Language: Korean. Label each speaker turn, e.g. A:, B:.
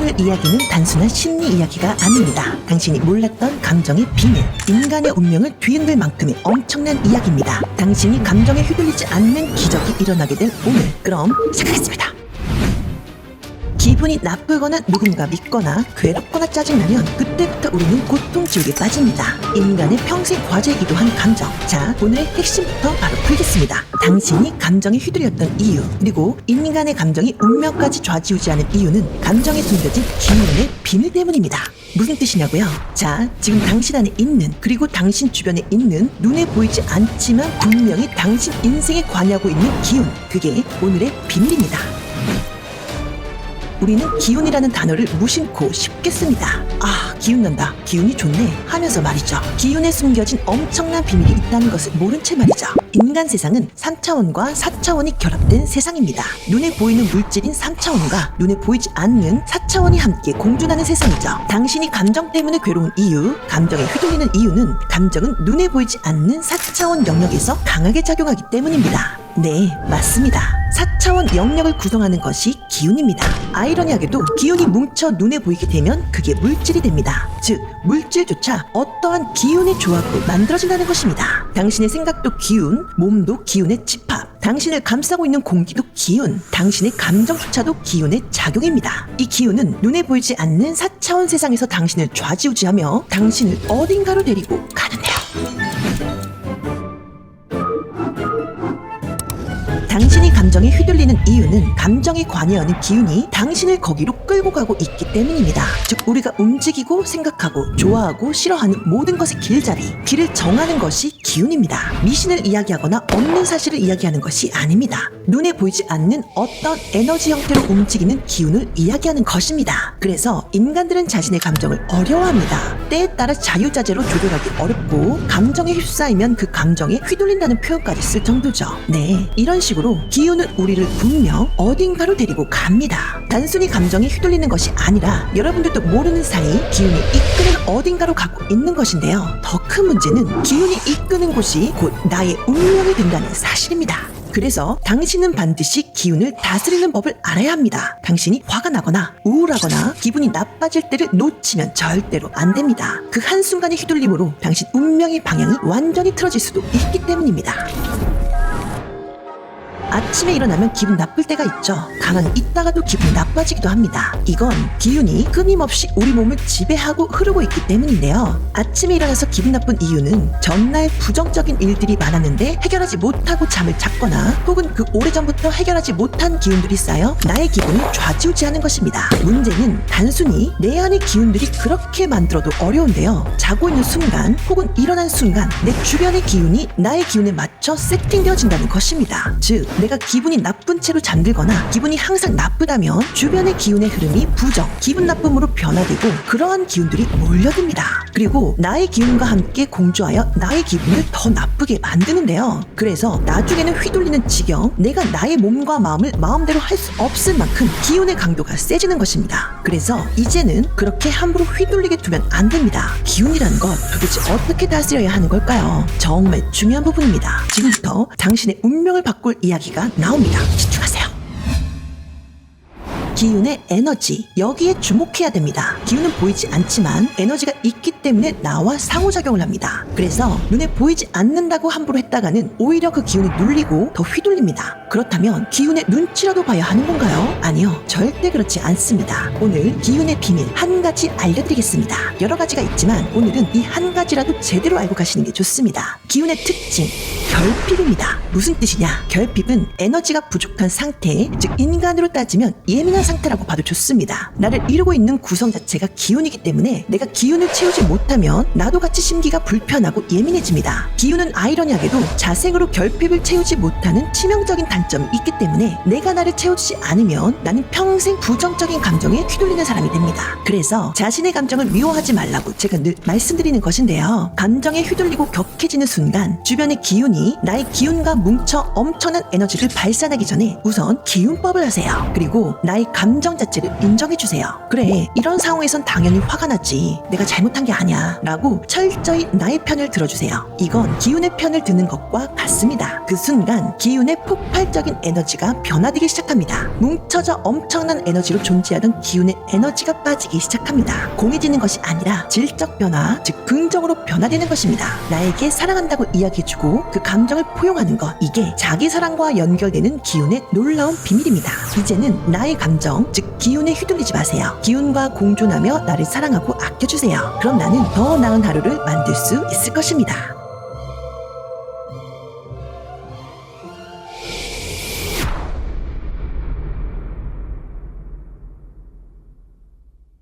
A: 오늘 이야기는 단순한 심리 이야기가 아닙니다. 당신이 몰랐던 감정의 비밀, 인간의 운명을 뒤흔들 만큼의 엄청난 이야기입니다. 당신이 감정에 휘둘리지 않는 기적이 일어나게 될 오늘, 그럼 시작하겠습니다. 기분이 나쁘거나 누군가 믿거나 괴롭거나 짜증나면 그때부터 우리는 고통지옥에 빠집니다. 인간의 평생 과제이기도 한 감정. 자, 오늘의 핵심부터 바로 풀겠습니다. 당신이 감정에 휘둘렸던 이유, 그리고 인간의 감정이 운명까지 좌지우지하는 이유는 감정에 숨겨진 기운의 비밀 때문입니다. 무슨 뜻이냐고요? 자, 지금 당신 안에 있는, 그리고 당신 주변에 있는 눈에 보이지 않지만 분명히 당신 인생에 관여하고 있는 기운, 그게 오늘의 비밀입니다. 우리는 기운이라는 단어를 무심코 쉽게 씁니다. 아, 기운 난다, 기운이 좋네 하면서 말이죠. 기운에 숨겨진 엄청난 비밀이 있다는 것을 모른 채 말이죠. 인간 세상은 3차원과 4차원이 결합된 세상입니다. 눈에 보이는 물질인 3차원과 눈에 보이지 않는 4차원이 함께 공존하는 세상이죠. 당신이 감정 때문에 괴로운 이유, 감정에 휘둘리는 이유는 감정은 눈에 보이지 않는 4차원 영역에서 강하게 작용하기 때문입니다. 네, 맞습니다. 4차원 영역을 구성하는 것이 기운입니다. 아이러니하게도 기운이 뭉쳐 눈에 보이게 되면 그게 물질이 됩니다. 즉, 물질조차 어떠한 기운의 조합으로 만들어진다는 것입니다. 당신의 생각도 기운, 몸도 기운의 집합, 당신을 감싸고 있는 공기도 기운, 당신의 감정조차도 기운의 작용입니다. 이 기운은 눈에 보이지 않는 4차원 세상에서 당신을 좌지우지하며 당신을 어딘가로 데리고 가는데요. 당신이 감정에 휘둘리는 이유는 감정에 관여하는 기운이 당신을 거기로 끌고 가고 있기 때문입니다. 즉, 우리가 움직이고 생각하고 좋아하고 싫어하는 모든 것의 길잡이, 길을 정하는 것이 기운입니다. 미신을 이야기하거나 없는 사실을 이야기하는 것이 아닙니다. 눈에 보이지 않는 어떤 에너지 형태로 움직이는 기운을 이야기하는 것입니다. 그래서 인간들은 자신의 감정을 어려워합니다. 때에 따라 자유자재로 조절하기 어렵고 감정에 휩싸이면 그 감정에 휘둘린다는 표현까지 쓸 정도죠. 네, 이런 식으로 기운은 우리를 분명 어딘가로 데리고 갑니다. 단순히 감정에 휘둘리는 것이 아니라 여러분들도 모르는 사이 기운이 이끄는 어딘가로 가고 있는 것인데요. 더 큰 문제는 기운이 이끄는 곳이 곧 나의 운명이 된다는 사실입니다. 그래서 당신은 반드시 기운을 다스리는 법을 알아야 합니다. 당신이 화가 나거나 우울하거나 기분이 나빠질 때를 놓치면 절대로 안 됩니다. 그 한순간의 휘둘림으로 당신 운명의 방향이 완전히 틀어질 수도 있기 때문입니다. 아침에 일어나면 기분 나쁠 때가 있죠. 가만히 있다가도 기분이 나빠지기도 합니다. 이건 기운이 끊임없이 우리 몸을 지배하고 흐르고 있기 때문인데요. 아침에 일어나서 기분 나쁜 이유는 전날 부정적인 일들이 많았는데 해결하지 못하고 잠을 잤거나 혹은 그 오래전부터 해결하지 못한 기운들이 쌓여 나의 기분을 좌지우지하는 것입니다. 문제는 단순히 내 안의 기운들이 그렇게 만들어도 어려운데요. 자고 있는 순간 혹은 일어난 순간 내 주변의 기운이 나의 기운에 맞춰 세팅되어진다는 것입니다. 즉, 내가 기분이 나쁜 채로 잠들거나 기분이 항상 나쁘다면 주변의 기운의 흐름이 부정, 기분 나쁨으로 변화되고 그러한 기운들이 몰려듭니다. 그리고 나의 기운과 함께 공조하여 나의 기분을 더 나쁘게 만드는데요. 그래서 나중에는 휘둘리는 지경, 내가 나의 몸과 마음을 마음대로 할 수 없을 만큼 기운의 강도가 세지는 것입니다. 그래서 이제는 그렇게 함부로 휘둘리게 두면 안 됩니다. 기운이라는 것 도대체 어떻게 다스려야 하는 걸까요? 정말 중요한 부분입니다. 지금부터 당신의 운명을 바꿀 이야기가 나옵니다. 집중하세요. 기운의 에너지, 여기에 주목해야 됩니다. 기운은 보이지 않지만 에너지가 있기 때문에 나와 상호작용을 합니다. 그래서 눈에 보이지 않는다고 함부로 했다가는 오히려 그 기운이 눌리고 더 휘둘립니다. 그렇다면 기운의 눈치라도 봐야 하는 건가요? 아니요, 절대 그렇지 않습니다. 오늘 기운의 비밀 한 가지 알려드리겠습니다. 여러 가지가 있지만 오늘은 이 한 가지라도 제대로 알고 가시는 게 좋습니다. 기운의 특징, 결핍입니다. 무슨 뜻이냐? 결핍은 에너지가 부족한 상태, 즉 인간으로 따지면 예민한 상태라고 봐도 좋습니다. 나를 이루고 있는 구성 자체가 기운이기 때문에 내가 기운을 채우지 못하면 나도 같이 심기가 불편하고 예민해집니다. 기운은 아이러니하게도 자생으로 결핍을 채우지 못하는 치명적인 단점이 있기 때문에 내가 나를 채워주지 않으면 나는 평생 부정적인 감정에 휘둘리는 사람이 됩니다. 그래서 자신의 감정을 미워하지 말라고 제가 늘 말씀드리는 것인데요. 감정에 휘둘리고 격해지는 순간 주변의 기운이 나의 기운과 뭉쳐 엄청난 에너지를 발산하기 전에 우선 기운법을 하세요. 그리고 나의 감정 자체를 인정해주세요. 그래, 이런 상황에선 당연히 화가 나지. 내가 잘못한 게 아니야. 라고 철저히 나의 편을 들어주세요. 이건 기운의 편을 드는 것과 같습니다. 그 순간 기운의 폭발적인 에너지가 변화되기 시작합니다. 뭉쳐져 엄청난 에너지로 존재하던 기운의 에너지가 빠지기 시작합니다. 공해지는 것이 아니라 질적 변화, 즉 긍정으로 변화되는 것입니다. 나에게 사랑한다고 이야기해주고 그 감정을 포용하는 것, 이게 자기 사랑과 연결되는 기운의 놀라운 비밀입니다. 이제는 나의 감정, 즉 기운에 휘둘리지 마세요. 기운과 공존하며 나를 사랑하고 아껴주세요. 그럼 나는 더 나은 하루를 만들 수 있을 것입니다.